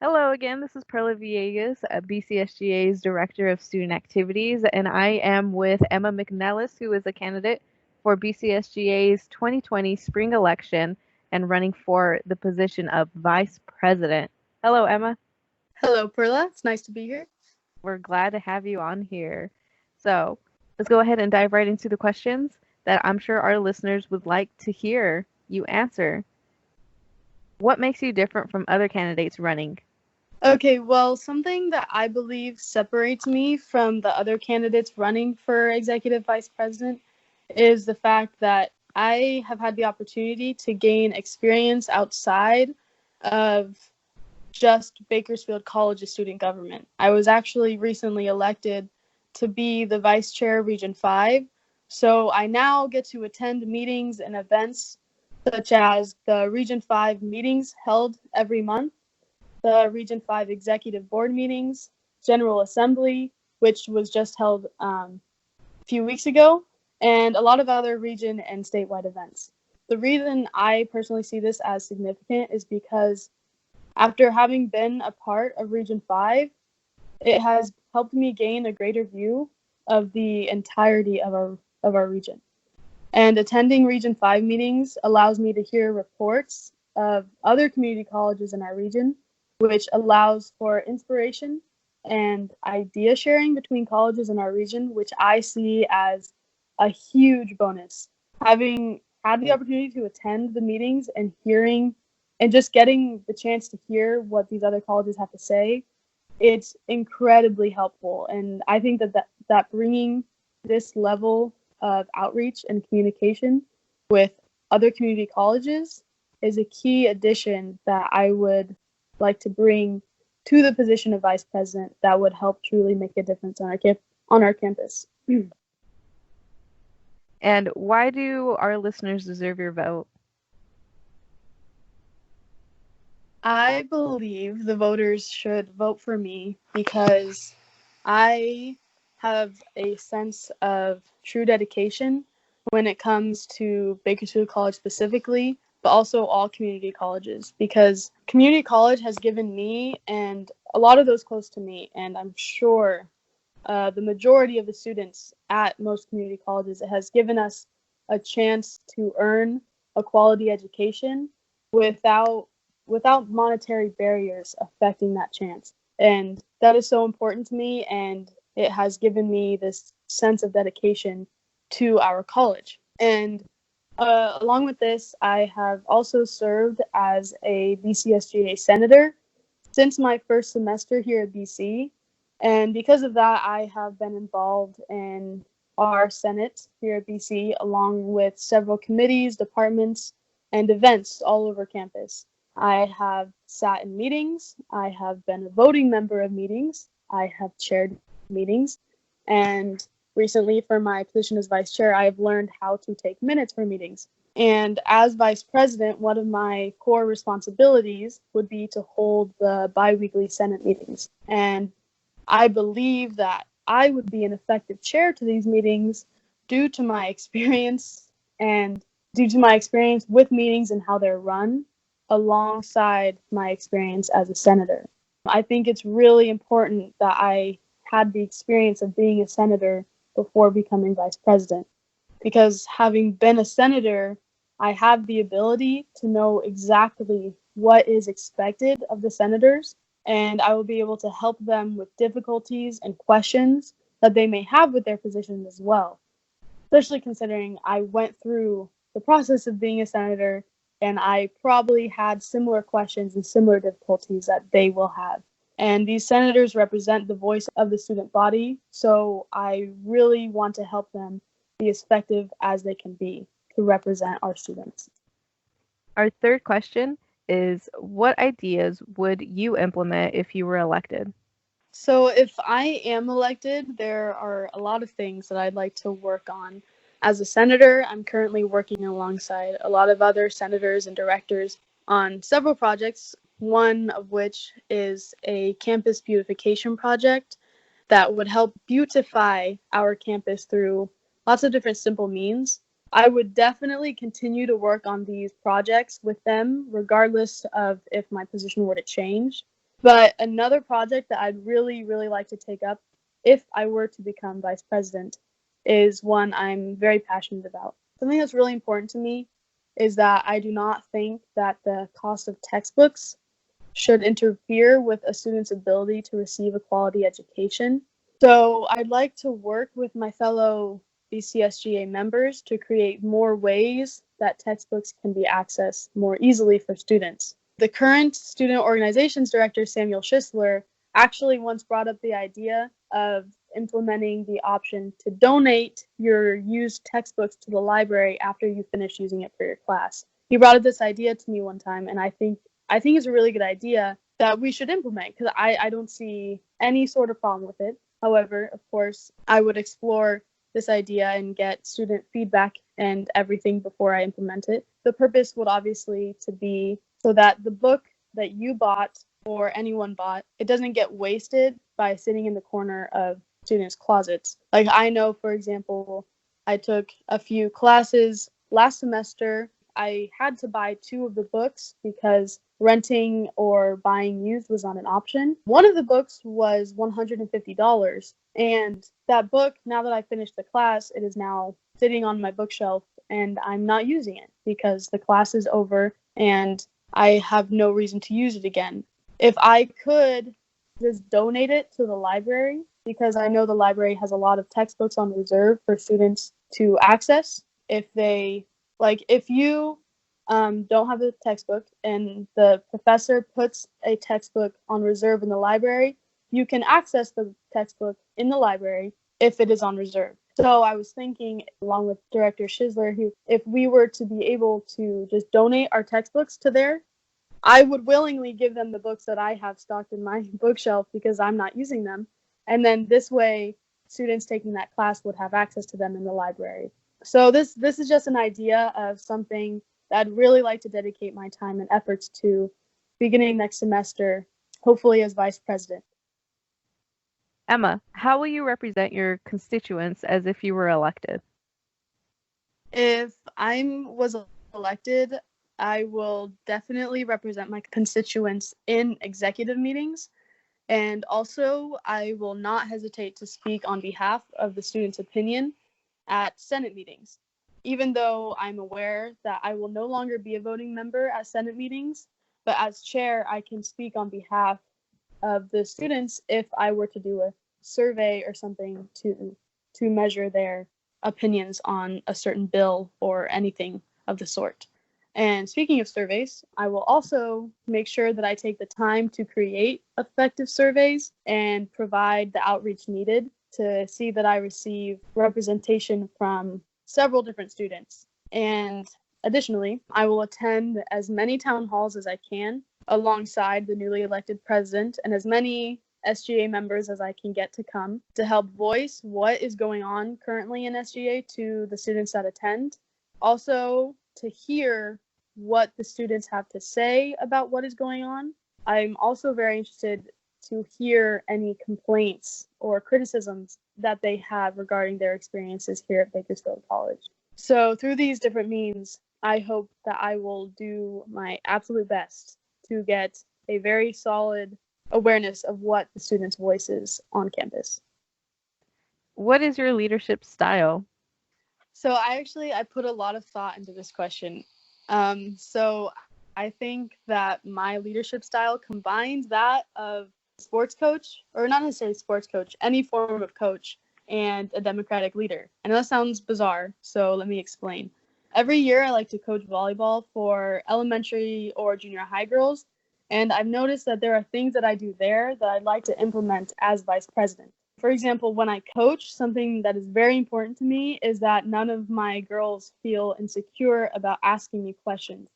Hello again, this is Perla Villegas, BCSGA's Director of Student Activities, and I am with Emma McNellis, who is a candidate for BCSGA's 2020 spring election and running for the position of Vice President. Hello, Emma. Hello, Perla. It's nice to be here. We're glad to have you on here. So, let's go ahead and dive right into the questions that I'm sure our listeners would like to hear you answer. What makes you different from other candidates running? Okay, well, something that I believe separates me from the other candidates running for executive vice president is the fact that I have had the opportunity to gain experience outside of just Bakersfield College's student government. I was actually recently elected to be the vice chair of Region 5, so I now get to attend meetings and events such as the Region 5 meetings held every month, the Region 5 Executive Board meetings, General Assembly, which was just held a few weeks ago, and a lot of other region and statewide events. The reason I personally see this as significant is because after having been a part of Region 5, it has helped me gain a greater view of the entirety of our region. And attending Region 5 meetings allows me to hear reports of other community colleges in our region, which allows for inspiration and idea sharing between colleges in our region, which I see as a huge bonus. Having had the opportunity to attend the meetings and hearing and just getting the chance to hear what these other colleges have to say, it's incredibly helpful. And I think that bringing this level of outreach and communication with other community colleges is a key addition that I would like to bring to the position of vice president that would help truly make a difference on our campus. And why do our listeners deserve your vote? I believe the voters should vote for me because I have a sense of true dedication when it comes to Bakersfield College specifically, but also all community colleges, because community college has given me and a lot of those close to me, and I'm sure the majority of the students at most community colleges, it has given us a chance to earn a quality education without monetary barriers affecting that chance. And that is so important to me, and it has given me this sense of dedication to our college. And along with this, I have also served as a BCSGA senator since my first semester here at BC. And because of that, I have been involved in our Senate here at BC, along with several committees, departments, and events all over campus. I have sat in meetings, I have been a voting member of meetings, I have chaired meetings, and recently for my position as vice chair, I have learned how to take minutes for meetings. And as vice president, one of my core responsibilities would be to hold the biweekly Senate meetings. And I believe that I would be an effective chair to these meetings due to my experience and due to my experience with meetings and how they're run, alongside my experience as a senator. I think it's really important that I had the experience of being a senator before becoming vice president, because having been a senator, I have the ability to know exactly what is expected of the senators, and I will be able to help them with difficulties and questions that they may have with their positions as well, especially considering I went through the process of being a senator and I probably had similar questions and similar difficulties that they will have. And these senators represent the voice of the student body, so I really want to help them be as effective as they can be to represent our students. Our third question is what ideas would you implement if you were elected? So, if I am elected, there are a lot of things that I'd like to work on. As a senator, I'm currently working alongside a lot of other senators and directors on several projects, one of which is a campus beautification project that would help beautify our campus through lots of different simple means. I would definitely continue to work on these projects with them, regardless of if my position were to change. But another project that I'd really, really like to take up if I were to become vice president is one I'm very passionate about. Something that's really important to me is that I do not think that the cost of textbooks should interfere with a student's ability to receive a quality education. So I'd like to work with my fellow BCSGA members to create more ways that textbooks can be accessed more easily for students. The current student organizations director, Samuel Schisler, actually once brought up the idea of implementing the option to donate your used textbooks to the library after you finish using it for your class. He brought up this idea to me one time, and I think it's a really good idea that we should implement because I don't see any sort of problem with it. However, of course, I would explore this idea and get student feedback and everything before I implement it. The purpose would obviously to be so that the book that you bought or anyone bought, it doesn't get wasted by sitting in the corner of students' closets. Like I know, for example, I took a few classes last semester. I had to buy 2 of the books because renting or buying used was not an option. One of the books was $150. And that book, now that I finished the class, it is now sitting on my bookshelf and I'm not using it because the class is over and I have no reason to use it again. If I could just donate it to the library, because I know the library has a lot of textbooks on reserve for students to access. If you don't have a textbook and the professor puts a textbook on reserve in the library, you can access the textbook in the library if it is on reserve. So I was thinking, along with Director Schisler, if we were to be able to just donate our textbooks to there, I would willingly give them the books that I have stocked in my bookshelf because I'm not using them. And then this way, students taking that class would have access to them in the library. So this is just an idea of something that I'd really like to dedicate my time and efforts to beginning next semester, hopefully as vice president. Emma, how will you represent your constituents as if you were elected? If I was elected, I will definitely represent my constituents in executive meetings. And also, I will not hesitate to speak on behalf of the student's opinion at Senate meetings. Even though I'm aware that I will no longer be a voting member at Senate meetings, but as chair, I can speak on behalf of the students if I were to do a survey or something to measure their opinions on a certain bill or anything of the sort. And speaking of surveys, I will also make sure that I take the time to create effective surveys and provide the outreach needed to see that I receive representation from several different students. And additionally, I will attend as many town halls as I can alongside the newly elected president and as many SGA members as I can get to come to help voice what is going on currently in SGA to the students that attend. Also, to hear what the students have to say about what is going on. I'm also very interested to hear any complaints or criticisms that they have regarding their experiences here at Bakersfield College. So through these different means, I hope that I will do my absolute best to get a very solid awareness of what the students' voice is on campus. What is your leadership style? So I put a lot of thought into this question. So I think that my leadership style combines that of sports coach, or not necessarily sports coach, any form of coach, and a democratic leader. I know that sounds bizarre, so let me explain. Every year I like to coach volleyball for elementary or junior high girls, and I've noticed that there are things that I do there that I'd like to implement as vice president. For example, when I coach, something that is very important to me is that none of my girls feel insecure about asking me questions.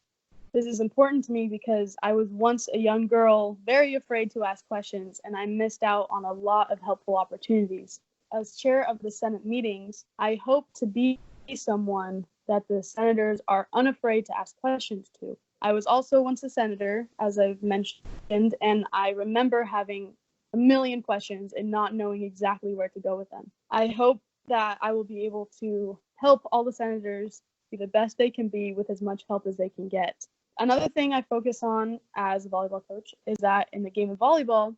This is important to me because I was once a young girl, very afraid to ask questions, and I missed out on a lot of helpful opportunities. As chair of the Senate meetings, I hope to be someone that the senators are unafraid to ask questions to. I was also once a senator, as I've mentioned, and I remember having a million questions and not knowing exactly where to go with them. I hope that I will be able to help all the senators be the best they can be with as much help as they can get. Another thing I focus on as a volleyball coach is that in the game of volleyball,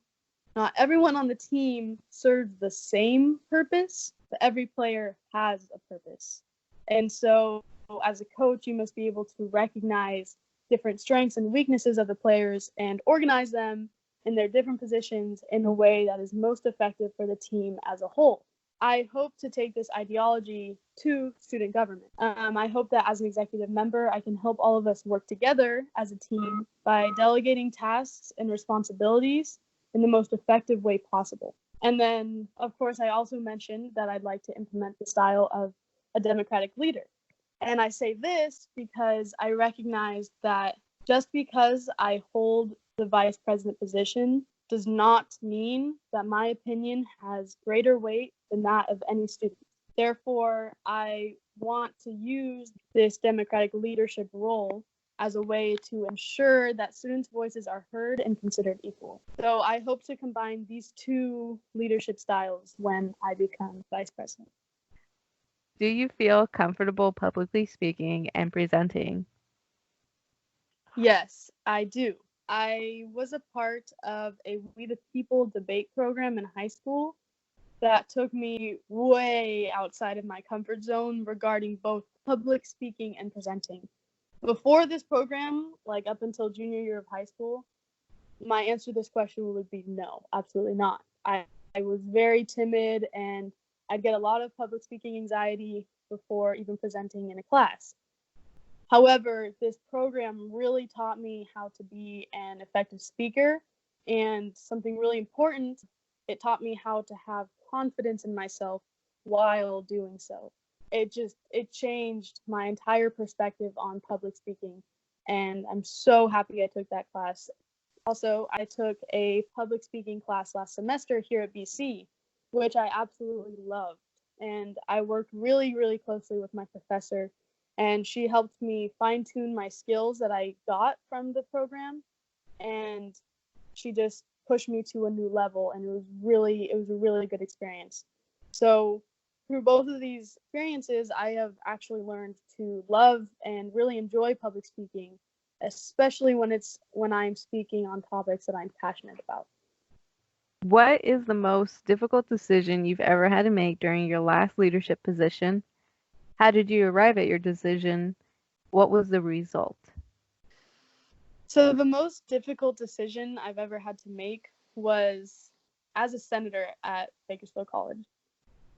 not everyone on the team serves the same purpose, but every player has a purpose. And so, as a coach, you must be able to recognize different strengths and weaknesses of the players and organize them in their different positions in a way that is most effective for the team as a whole. I hope to take this ideology to student government. I hope that as an executive member, I can help all of us work together as a team by delegating tasks and responsibilities in the most effective way possible. And then, of course, I also mentioned that I'd like to implement the style of a democratic leader. And I say this because I recognize that just because I hold the vice president position does not mean that my opinion has greater weight than that of any student. Therefore, I want to use this democratic leadership role as a way to ensure that students' voices are heard and considered equal. So I hope to combine these two leadership styles when I become vice president. Do you feel comfortable publicly speaking and presenting? Yes, I do. I was a part of a We the People debate program in high school that took me way outside of my comfort zone regarding both public speaking and presenting. Before this program, like up until junior year of high school, my answer to this question would be no, absolutely not. I was very timid and I'd get a lot of public speaking anxiety before even presenting in a class. However, this program really taught me how to be an effective speaker, and something really important, it taught me how to have confidence in myself while doing so. It changed my entire perspective on public speaking, and I'm so happy I took that class. Also, I took a public speaking class last semester here at BC, which I absolutely loved. And I worked really, really closely with my professor, and she helped me fine tune my skills that I got from the program. And she just pushed me to a new level, and it was a really good experience. So, through both of these experiences, I have actually learned to love and really enjoy public speaking, especially when I'm speaking on topics that I'm passionate about. What is the most difficult decision you've ever had to make during your last leadership position? How did you arrive at your decision? What was the result? So the most difficult decision I've ever had to make was as a senator at Bakersfield College.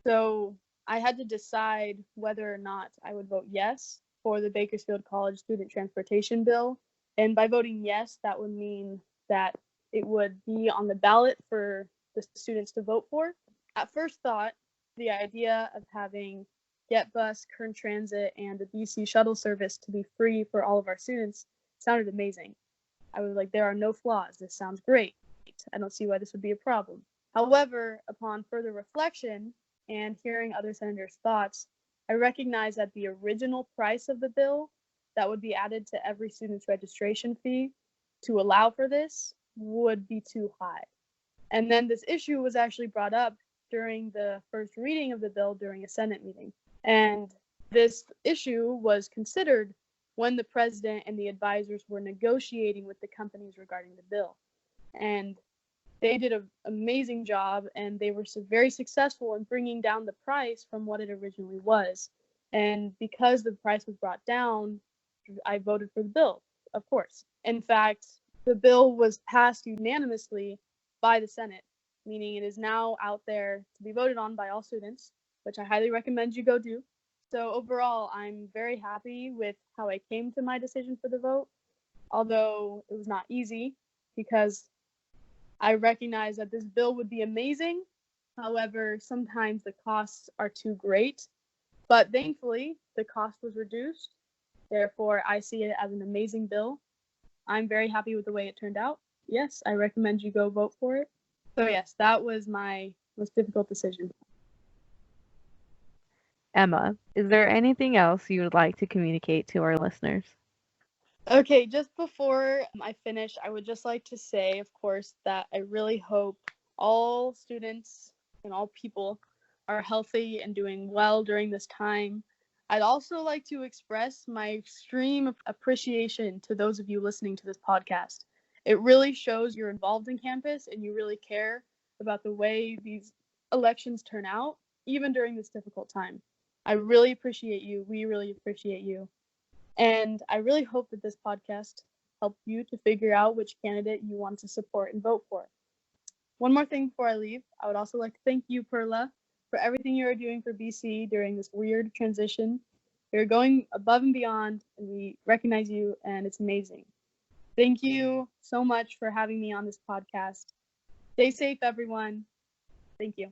So I had to decide whether or not I would vote yes for the Bakersfield College student transportation bill. And by voting yes, that would mean that it would be on the ballot for the students to vote for. At first thought, the idea of having GetBus, Kern Transit, and the BC shuttle service to be free for all of our students sounded amazing. I was like, there are no flaws. This sounds great. I don't see why this would be a problem. However, upon further reflection and hearing other senators' thoughts, I recognize that the original price of the bill that would be added to every student's registration fee to allow for this would be too high. And then this issue was actually brought up during the first reading of the bill during a Senate meeting. And this issue was considered when the president and the advisors were negotiating with the companies regarding the bill. And they did an amazing job, and they were very successful in bringing down the price from what it originally was. And because the price was brought down, I voted for the bill, of course. In fact, the bill was passed unanimously by the Senate, meaning it is now out there to be voted on by all students, which I highly recommend you go do. So overall, I'm very happy with how I came to my decision for the vote, although it was not easy because I recognize that this bill would be amazing. However, sometimes the costs are too great. But thankfully, the cost was reduced. Therefore, I see it as an amazing bill. I'm very happy with the way it turned out. Yes, I recommend you go vote for it. So, yes, that was my most difficult decision. Emma, is there anything else you would like to communicate to our listeners? Okay, just before I finish, I would just like to say, of course, that I really hope all students and all people are healthy and doing well during this time. I'd also like to express my extreme appreciation to those of you listening to this podcast. It really shows you're involved in campus and you really care about the way these elections turn out, even during this difficult time. I really appreciate you. We really appreciate you. And I really hope that this podcast helped you to figure out which candidate you want to support and vote for. One more thing before I leave, I would also like to thank you, Perla, for everything you are doing for BC during this weird transition. You're going above and beyond, and we recognize you, and it's amazing. Thank you so much for having me on this podcast. Stay safe, everyone. Thank you.